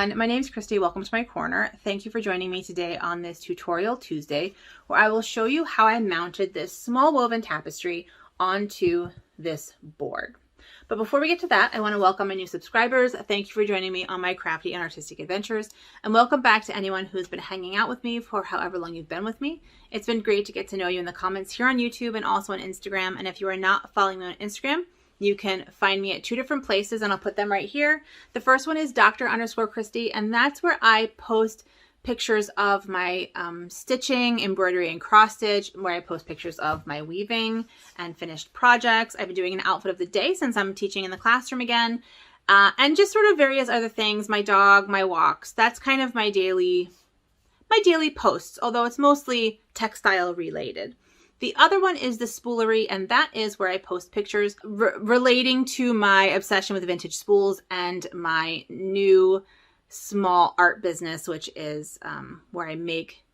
everyone, my name is Christy. Welcome to my corner. Thank you for joining me today on this Tutorial Tuesday, where I will show you how I mounted this small woven tapestry onto this board. But before we get to that, I want to welcome my new subscribers. Thank you for joining me on my crafty and artistic adventures, and welcome back to anyone who's been hanging out with me for however long you've been with me. It's been great to get to know you in the comments here on YouTube and also on Instagram. And if you are not following me on Instagram, you can find me at two different places, and I'll put them right here. The first one is Dr_Christy, and that's where I post pictures of my stitching, embroidery, and cross stitch, where I post pictures of my weaving and finished projects. I've been doing an outfit of the day since I'm teaching in the classroom again, and just sort of various other things, my dog, my walks. That's kind of my daily posts, although it's mostly textile related. The other one is the spoolery, and that is where I post pictures relating to my obsession with vintage spools and my new small art business, which is where I make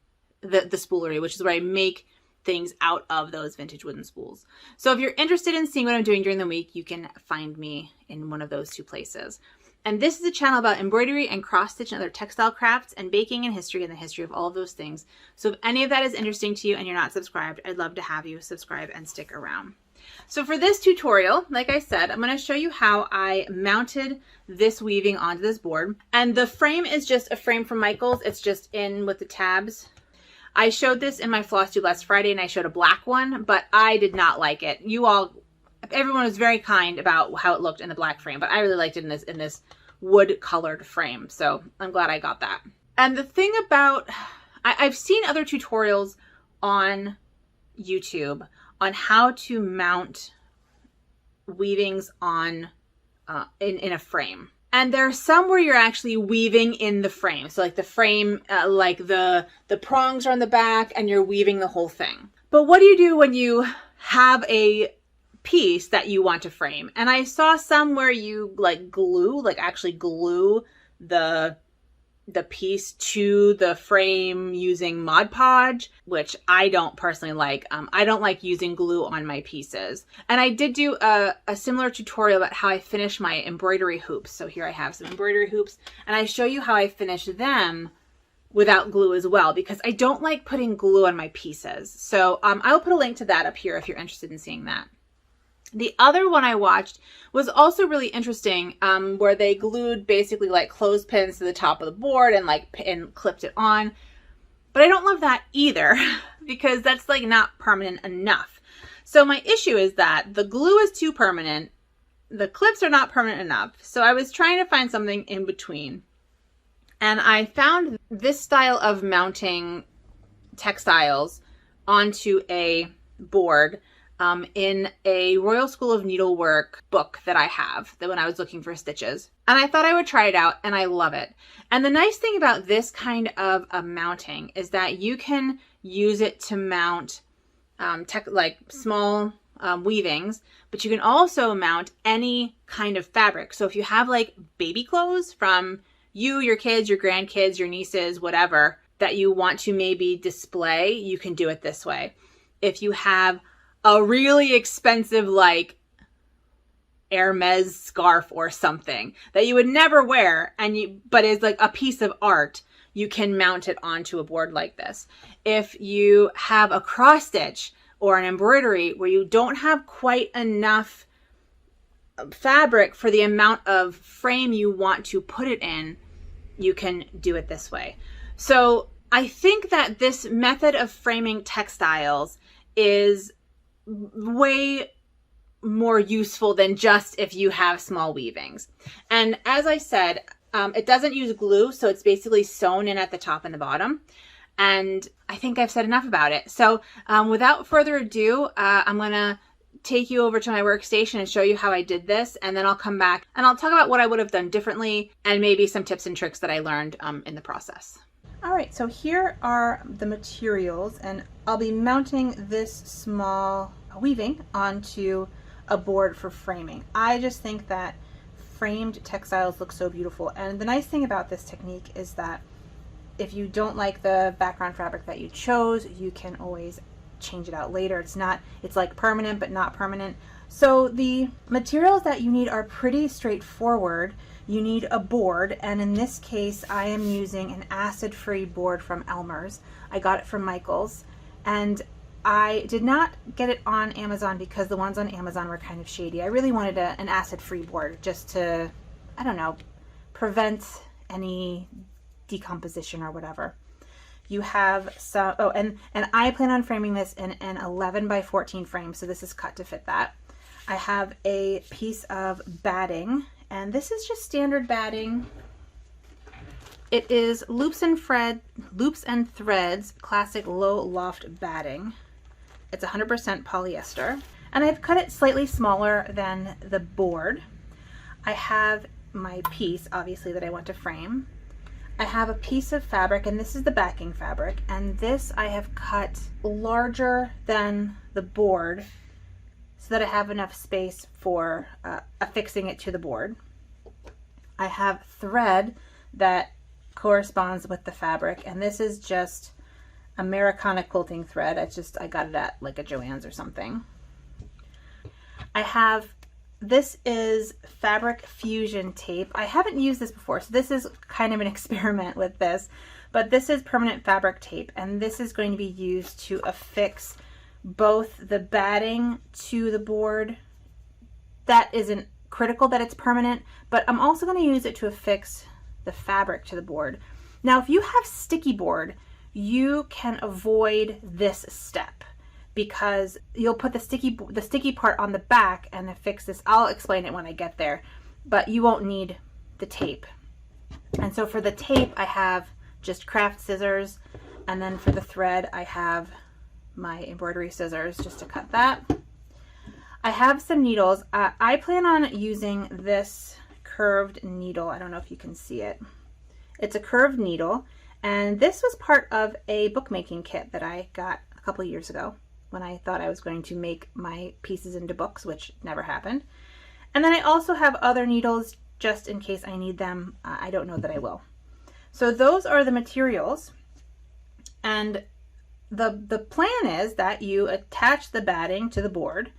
the spoolery, which is where I make things out of those vintage wooden spools. So if you're interested in seeing what I'm doing during the week, you can find me in one of those two places. And this is a channel about embroidery and cross stitch and other textile crafts and baking and history and the history of all of those things. So if any of that is interesting to you and you're not subscribed, I'd love to have you subscribe and stick around. So for this tutorial, like I said, I'm going to show you how I mounted this weaving onto this board. And the frame is just a frame from Michaels. It's just in with the tabs. I showed this in my Floss Do last Friday, and I showed a black one, but I did not like it. Everyone was very kind about how it looked in the black frame, but I really liked it in this wood colored frame. So I'm glad I got that. And the thing about, I've seen other tutorials on YouTube on how to mount weavings on in a frame. And there are some where you're actually weaving in the frame. So like the frame, like the prongs are on the back and you're weaving the whole thing. But what do you do when you have a piece that you want to frame? And I saw some where you actually glue the piece to the frame using Mod Podge, which I don't personally like. I don't like using glue on my pieces. And I did do a similar tutorial about how I finish my embroidery hoops. So here I have some embroidery hoops, and I show you how I finish them without glue as well, because I don't like putting glue on my pieces. So I'll put a link to that up here if you're interested in seeing that. The other one I watched was also really interesting, where they glued basically like clothespins to the top of the board and clipped it on. But I don't love that either because that's like not permanent enough. So my issue is that the glue is too permanent. The clips are not permanent enough. So I was trying to find something in between. And I found this style of mounting textiles onto a board in a Royal School of Needlework book that I have when I was looking for stitches. And I thought I would try it out, and I love it. And the nice thing about this kind of mounting is that you can use it to mount like small weavings, but you can also mount any kind of fabric. So if you have like baby clothes from you, your kids, your grandkids, your nieces, whatever, that you want to maybe display, you can do it this way. If you have a really expensive like Hermes scarf or something that you would never wear but is like a piece of art, you can mount it onto a board like this. If you have a cross stitch or an embroidery where you don't have quite enough fabric for the amount of frame you want to put it in, you can do it this way. So I think that this method of framing textiles is way more useful than just if you have small weavings. And as I said, it doesn't use glue, so it's basically sewn in at the top and the bottom. And I think I've said enough about it. So without further ado, I'm gonna take you over to my workstation and show you how I did this, and then I'll come back and I'll talk about what I would have done differently and maybe some tips and tricks that I learned in the process. All right, so here are the materials, and I'll be mounting this small weaving onto a board for framing. I just think that framed textiles look so beautiful, and the nice thing about this technique is that if you don't like the background fabric that you chose, you can always change it out later. It's like permanent but not permanent. So the materials that you need are pretty straightforward. You need a board, and in this case I am using an acid-free board from Elmer's. I got it from Michael's, and I did not get it on Amazon because the ones on Amazon were kind of shady. I really wanted an acid-free board just to, I don't know, prevent any decomposition or whatever. You have some, oh, and I plan on framing this in an 11 by 14 frame, so this is cut to fit that. I have a piece of batting, and this is just standard batting. It is Loops and Threads classic low loft batting. It's 100% polyester, and I've cut it slightly smaller than the board. I have my piece, obviously, that I want to frame. I have a piece of fabric, and this is the backing fabric, and this I have cut larger than the board so that I have enough space for affixing it to the board. I have thread that corresponds with the fabric, and this is just Americana quilting thread. I got it at like a Joann's or something. This is fabric fusion tape. I haven't used this before, so this is kind of an experiment with this, but this is permanent fabric tape, and this is going to be used to affix both the batting to the board. That isn't critical that it's permanent, but I'm also going to use it to affix the fabric to the board. Now, if you have sticky board, you can avoid this step because you'll put the sticky part on the back and affix this. I'll explain it when I get there, but you won't need the tape. And so for the tape, I have just craft scissors, and then for the thread, I have my embroidery scissors just to cut that. I have some needles. I plan on using this curved needle. I don't know if you can see it. It's a curved needle, and this was part of a bookmaking kit that I got a couple years ago when I thought I was going to make my pieces into books, which never happened. And then I also have other needles just in case I need them. I don't know that I will. So those are the materials, and the plan is that you attach the batting to the board,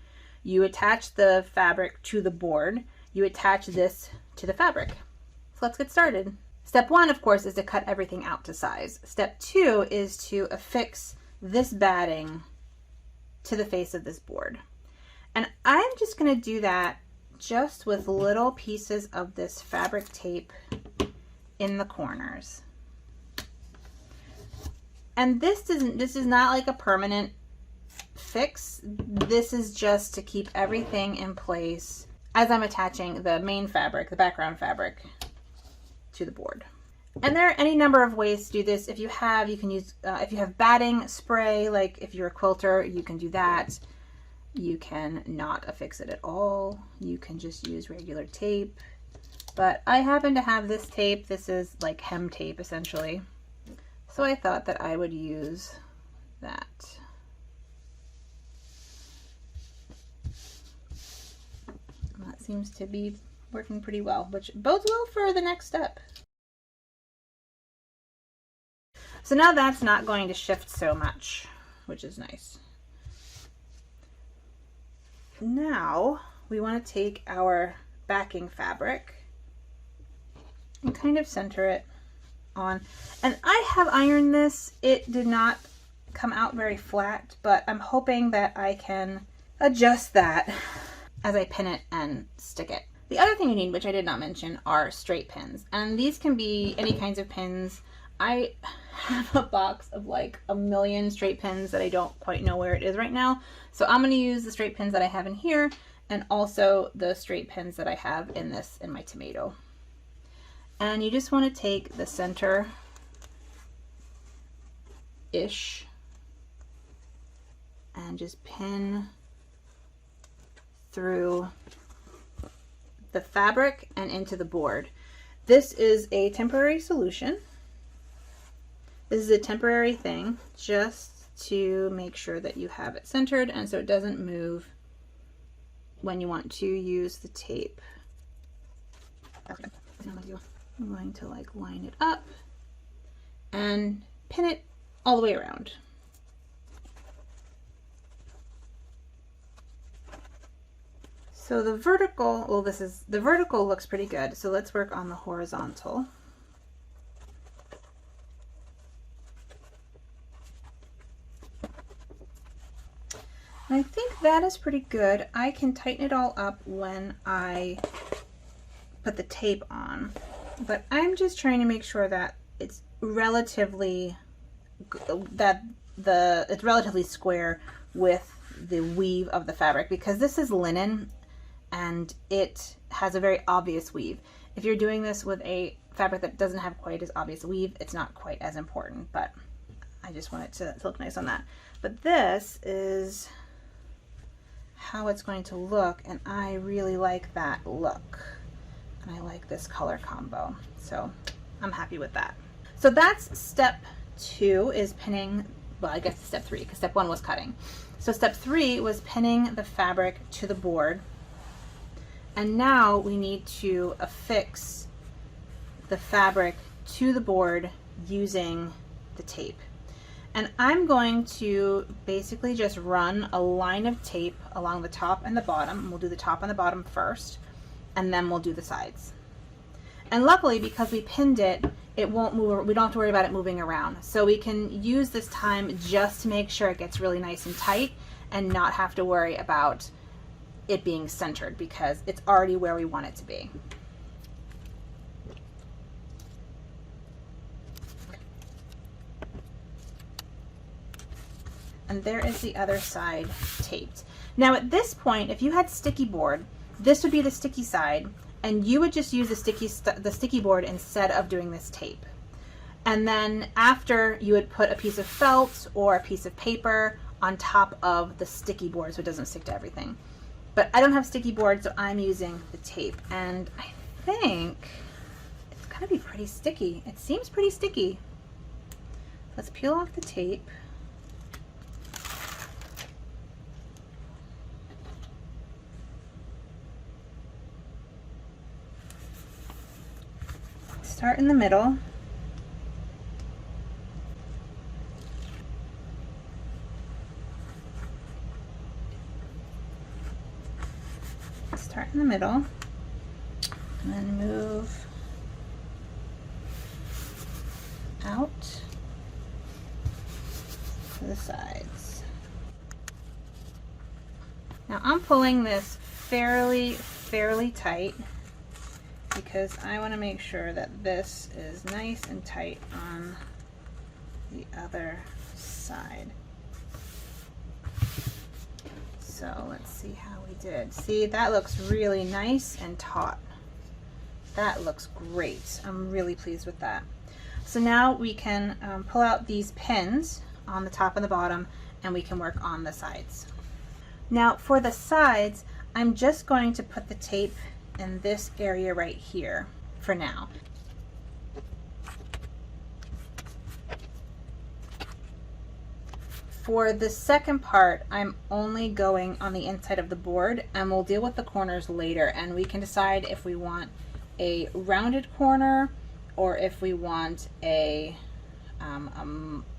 you attach the fabric to the board, you attach this to the fabric. So let's get started. Step 1, of course, is to cut everything out to size. Step 2 is to affix this batting to the face of this board. And I'm just going to do that just with little pieces of this fabric tape in the corners. And this is not like a permanent fix. This is just to keep everything in place as I'm attaching the main fabric, the background fabric, to the board. And there are any number of ways to do this. If you can use, if you have batting spray, like if you're a quilter, you can do that. You can not affix it at all. You can just use regular tape. But I happen to have this tape. This is like hem tape, essentially. So I thought that I would use that. And that seems to be working pretty well, which bodes well for the next step. So now that's not going to shift so much, which is nice. Now we want to take our backing fabric and kind of center it on. And I have ironed this. It did not come out very flat, but I'm hoping that I can adjust that as I pin it and stick it. The other thing you need, which I did not mention, are straight pins. And these can be any kinds of pins. I have a box of like a million straight pins that I don't quite know where it is right now. So I'm going to use the straight pins that I have in here and also the straight pins that I have in my tomato. And you just want to take the center-ish and just pin through the fabric and into the board. This is a temporary solution. This is a temporary thing just to make sure that you have it centered and so it doesn't move when you want to use the tape. Okay. I'm going to like line it up and pin it all the way around. So the vertical, well, the vertical looks pretty good. So let's work on the horizontal. And I think that is pretty good. I can tighten it all up when I put the tape on, but I'm just trying to make sure that it's relatively square with the weave of the fabric, because this is linen and it has a very obvious weave. If you're doing this with a fabric that doesn't have quite as obvious weave, it's not quite as important, but I just want it to look nice on that. But this is how it's going to look, and I really like that look. And I like this color combo, so I'm happy with that. So that's step 2, is pinning, well, I guess step 3, because step 1 was cutting. So step 3 was pinning the fabric to the board. And now we need to affix the fabric to the board using the tape. And I'm going to basically just run a line of tape along the top and the bottom. We'll do the top and the bottom first, and then we'll do the sides. And luckily, because we pinned it, it won't move. We don't have to worry about it moving around. So we can use this time just to make sure it gets really nice and tight and not have to worry about it being centered, because it's already where we want it to be. And there is the other side taped. Now at this point, if you had sticky board, this would be the sticky side, and you would just use the sticky board instead of doing this tape. And then after, you would put a piece of felt or a piece of paper on top of the sticky board so it doesn't stick to everything. But I don't have sticky board, so I'm using the tape, and I think it's gonna be pretty sticky. It seems pretty sticky. Let's peel off the tape. Start in the middle. Start in the middle, and then move out to the sides. Now I'm pulling this fairly tight, because I want to make sure that this is nice and tight on the other side. So let's see how we did. See, that looks really nice and taut. That looks great. I'm really pleased with that. So now we can pull out these pins on the top and the bottom, and we can work on the sides. Now for the sides, I'm just going to put the tape in this area right here for now. For the second part, I'm only going on the inside of the board, and we'll deal with the corners later, and we can decide if we want a rounded corner or if we want a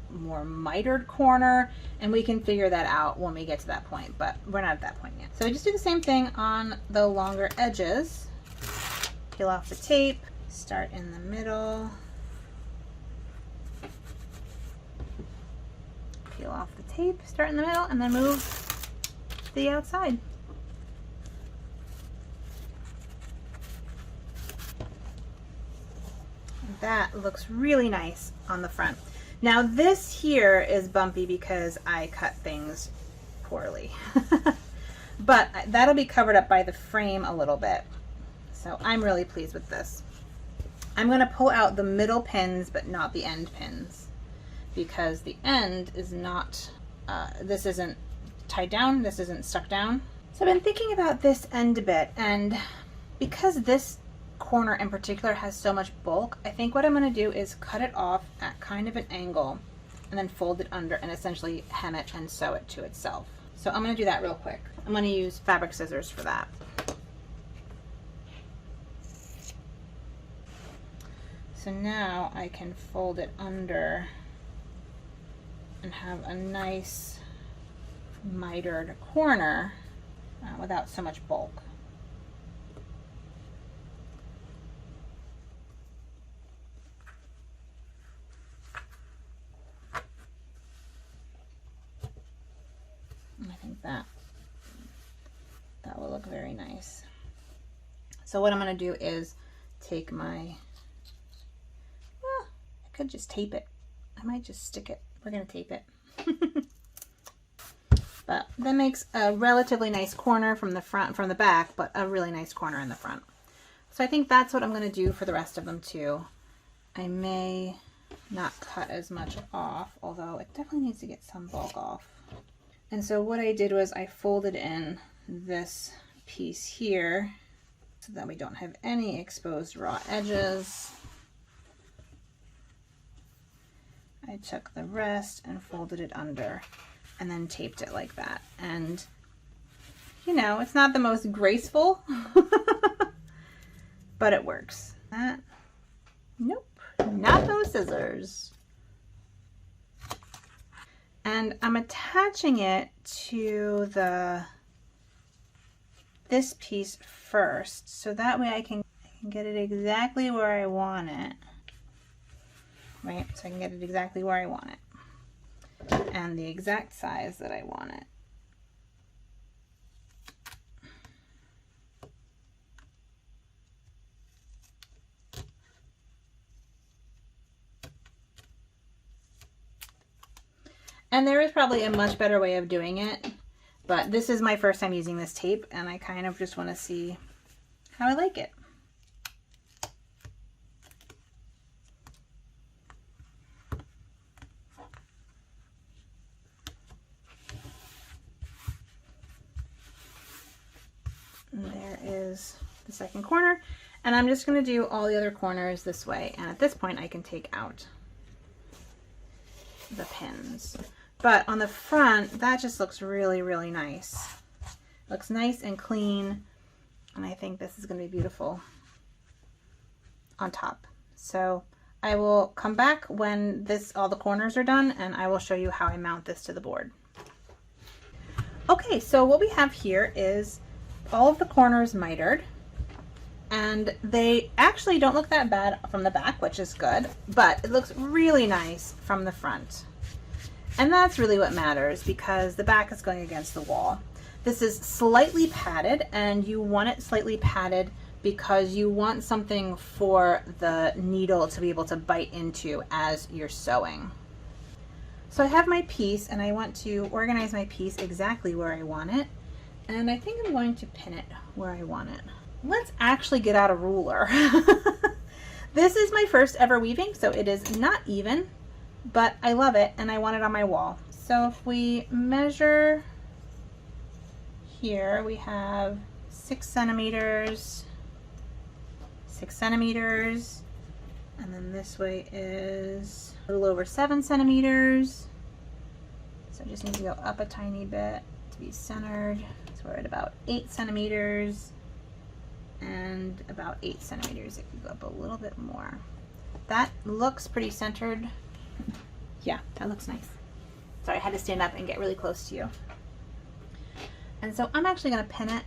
more mitered corner, and we can figure that out when we get to that point, but we're not at that point yet. So we just do the same thing on the longer edges. Peel off the tape, start in the middle, peel off the tape, start in the middle, and then move to the outside. That looks really nice on the front. Now this here is bumpy because I cut things poorly. But that'll be covered up by the frame a little bit. So I'm really pleased with this. I'm going to pull out the middle pins but not the end pins, because the end is not, this isn't tied down, this isn't stuck down. So I've been thinking about this end a bit, and because this corner in particular has so much bulk, I think what I'm going to do is cut it off at kind of an angle and then fold it under and essentially hem it and sew it to itself. So I'm going to do that real quick. I'm going to use fabric scissors for that. So now I can fold it under and have a nice mitered corner without so much bulk. look very nice. So what I'm going to do is take my, well, I could just tape it. I might just stick it. We're going to tape it. But that makes a relatively nice corner from the front, from the back, but a really nice corner in the front. So I think that's what I'm going to do for the rest of them too. I may not cut as much off, although it definitely needs to get some bulk off. And so what I did was I folded in this piece here so that we don't have any exposed raw edges. I took the rest and folded it under and then taped it like that. And you know, it's not the most graceful, but it works. Nope, not those scissors. And I'm attaching it to this piece first, so that way I can get it exactly where I want it. Right, so I can get it exactly where I want it. And the exact size that I want it. And there is probably a much better way of doing it, but this is my first time using this tape, and I kind of just want to see how I like it. And there is the second corner, and I'm just going to do all the other corners this way, and at this point I can take out the pins. But on the front, that just looks really, really nice. Looks nice and clean, and I think this is going to be beautiful on top. So I will come back when all the corners are done, and I will show you how I mount this to the board. Okay, so what we have here is all of the corners mitered, and they actually don't look that bad from the back, which is good, but it looks really nice from the front. And that's really what matters, because the back is going against the wall. This is slightly padded, and you want it slightly padded because you want something for the needle to be able to bite into as you're sewing. So I have my piece, and I want to organize my piece exactly where I want it. And I think I'm going to pin it where I want it. Let's actually get out a ruler. This is my first ever weaving, so it is not even, but I love it and I want it on my wall. So if we measure here, we have 6 centimeters, 6 centimeters, and then this way is a little over 7 centimeters. So I just need to go up a tiny bit to be centered. So we're at about 8 centimeters and about 8 centimeters. It could go up a little bit more. That looks pretty centered. Yeah, that looks nice. Sorry, I had to stand up and get really close to you. And so I'm actually going to pin it.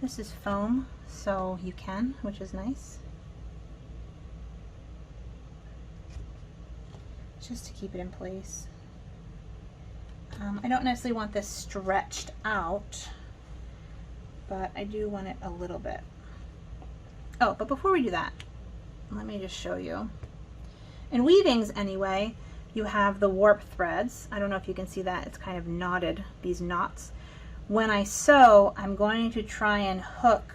This is foam, so you can, which is nice. Just to keep it in place. I don't necessarily want this stretched out, but I do want it a little bit. Oh, but before we do that, let me just show you. In weavings anyway, you have the warp threads. I don't know if you can see that. It's kind of knotted, these knots. When I sew, I'm going to try and hook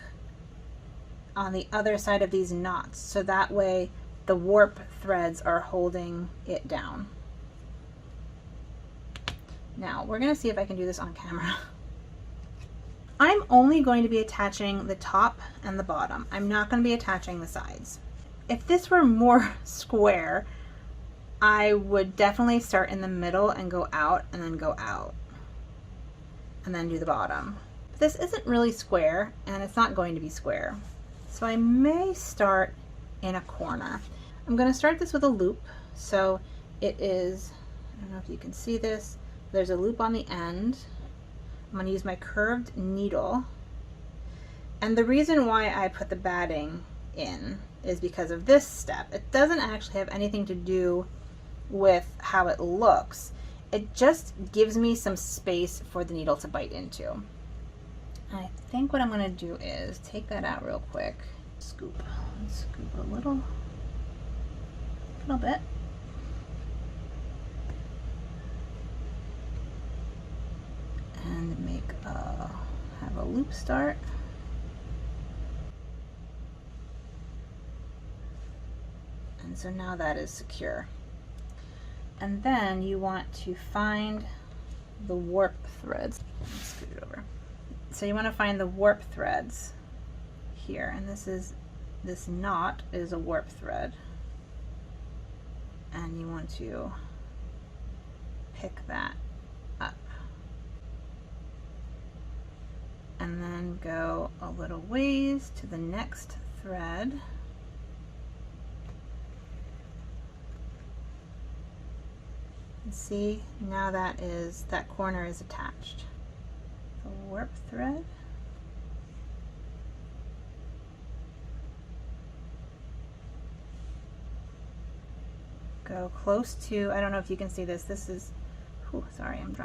on the other side of these knots, so that way the warp threads are holding it down. Now, we're going to see if I can do this on camera. I'm only going to be attaching the top and the bottom. I'm not going to be attaching the sides. If this were more square, I would definitely start in the middle and go out and then go out and then do the bottom. But this isn't really square, and it's not going to be square. So I may start in a corner. I'm going to start this with a loop. So it is, I don't know if you can see this, there's a loop on the end. I'm going to use my curved needle. And the reason why I put the batting in is because of this step. It doesn't actually have anything to do with how it looks. It just gives me some space for the needle to bite into. I think what I'm going to do is take that out real quick. Scoop. Let's scoop a little bit. And have a loop start. And so now that is secure. And then you want to find the warp threads. Let's scoot it over. So you want to find the warp threads here, and this knot is a warp thread, and you want to pick that up and then go a little ways to the next thread. And see, now that corner is attached. The warp thread. Go close to, I don't know if you can see this. This is, sorry, I'm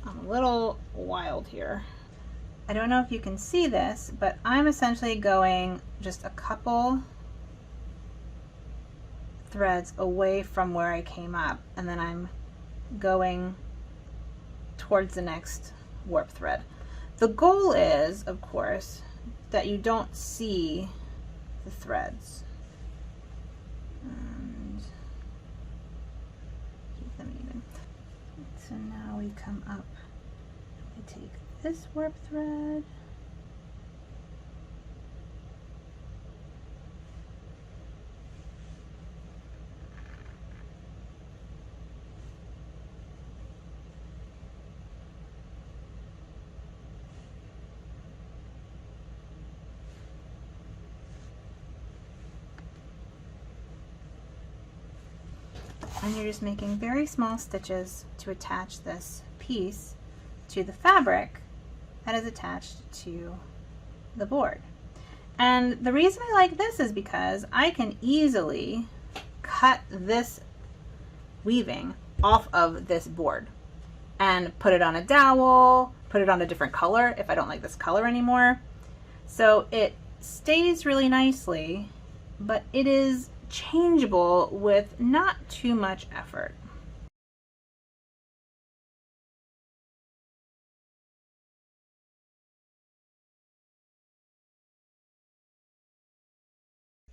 a little wild here. I don't know if you can see this, but I'm essentially going just a couple threads away from where I came up, and then I'm going towards the next warp thread. The goal is, of course, that you don't see the threads. And keep them even. So now we come up, we take this warp thread, and you're just making very small stitches to attach this piece to the fabric that is attached to the board. And the reason I like this is because I can easily cut this weaving off of this board and put it on a dowel, put it on a different color if I don't like this color anymore. So it stays really nicely, but it is changeable with not too much effort.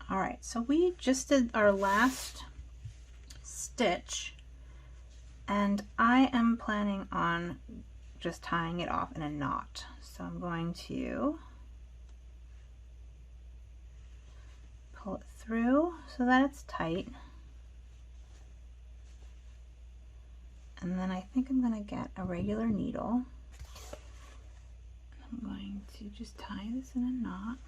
All right, so we just did our last stitch, and I am planning on just tying it off in a knot. So I'm going to pull it through so that it's tight. And then I think I'm going to get a regular needle. I'm going to just tie this in a knot.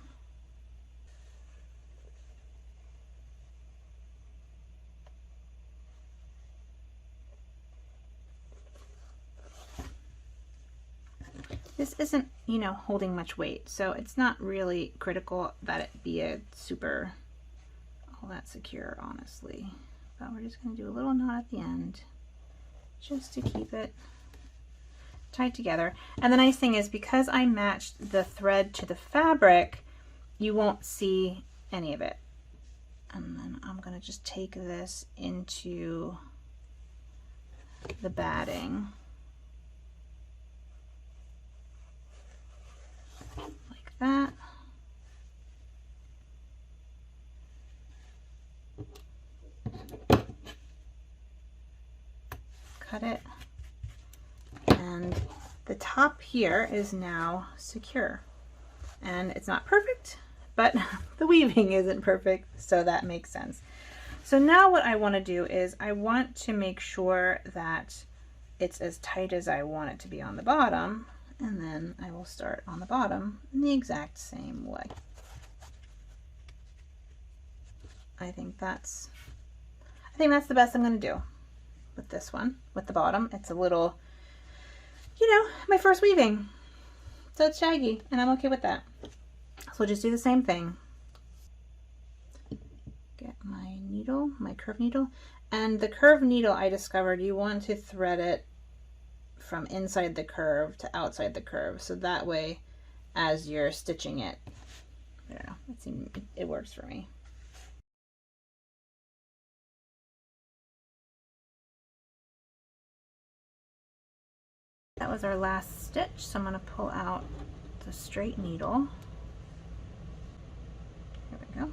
This isn't, you know, holding much weight, so it's not really critical that it be a super all that secure, honestly. But we're just going to do a little knot at the end just to keep it tied together. And the nice thing is, because I matched the thread to the fabric, you won't see any of it. And then I'm going to just take this into the batting like that. Cut it, and the top here is now secure, and it's not perfect, but the weaving isn't perfect, so that makes sense. So now what I want to do is I want to make sure that it's as tight as I want it to be on the bottom, and then I will start on the bottom in the exact same way. I think that's the best I'm going to do with this one. With the bottom, it's a little, you know, my first weaving, so it's shaggy, and I'm okay with that. So we'll just do the same thing. Get my needle, my curved needle, and the curved needle, I discovered you want to thread it from inside the curve to outside the curve, so that way as you're stitching it. I don't know, it works for me. That was our last stitch, so I'm going to pull out the straight needle. There we go.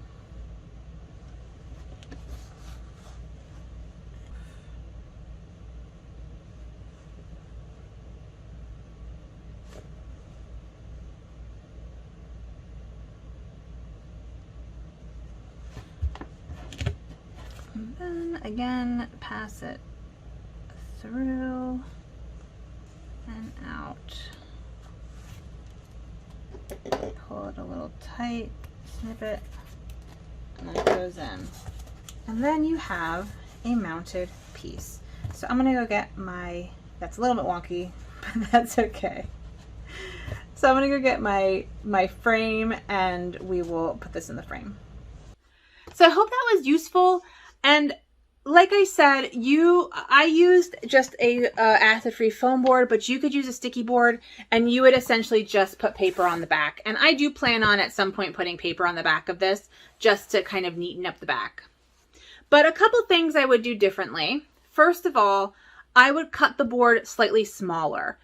And then again, pass it through and out. Pull it a little tight, snip it, and then it goes in. And then you have a mounted piece. So I'm gonna go get my, that's a little bit wonky, but that's okay. So I'm gonna go get my frame and we will put this in the frame. So I hope that was useful. And like I said, I used just a acid-free foam board, but you could use a sticky board and you would essentially just put paper on the back. And I do plan on at some point putting paper on the back of this just to kind of neaten up the back. But a couple things I would do differently. First of all, I would cut the board slightly smaller.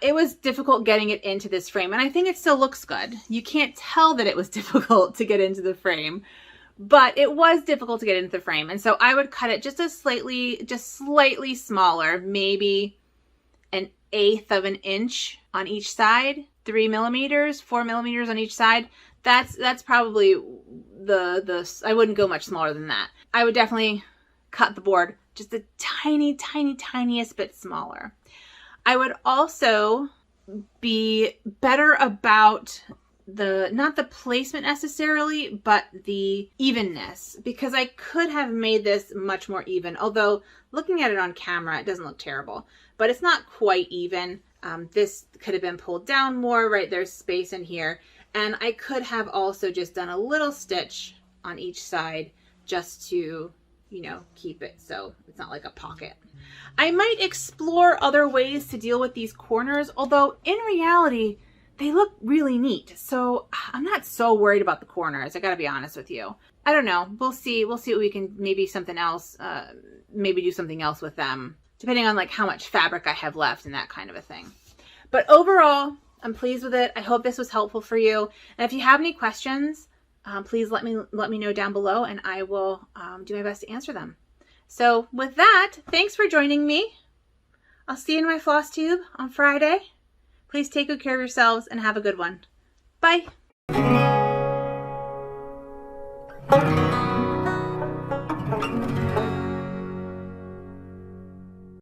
It was difficult getting it into this frame, and I think it still looks good. You can't tell that it was difficult to get into the frame, but it was difficult to get into the frame. And so I would cut it just slightly smaller, maybe 1/8 of an inch on each side, 3 millimeters, 4 millimeters on each side. That's probably I wouldn't go much smaller than that. I would definitely cut the board just a tiniest bit smaller. I would also be better about not the placement necessarily, but the evenness, because I could have made this much more even, although looking at it on camera, it doesn't look terrible, but it's not quite even. This could have been pulled down more, right? There's space in here. And I could have also just done a little stitch on each side just to, you know, keep it so it's not like a pocket. I might explore other ways to deal with these corners, although in reality, they look really neat. So I'm not so worried about the corners. I gotta be honest with you. I don't know. We'll see. We'll see what we can, maybe something else, maybe do something else with them, depending on like how much fabric I have left and that kind of a thing. But overall, I'm pleased with it. I hope this was helpful for you. And if you have any questions, please let me know down below, and I will do my best to answer them. So with that, thanks for joining me. I'll see you in my floss tube on Friday. Please take good care of yourselves and have a good one. Bye.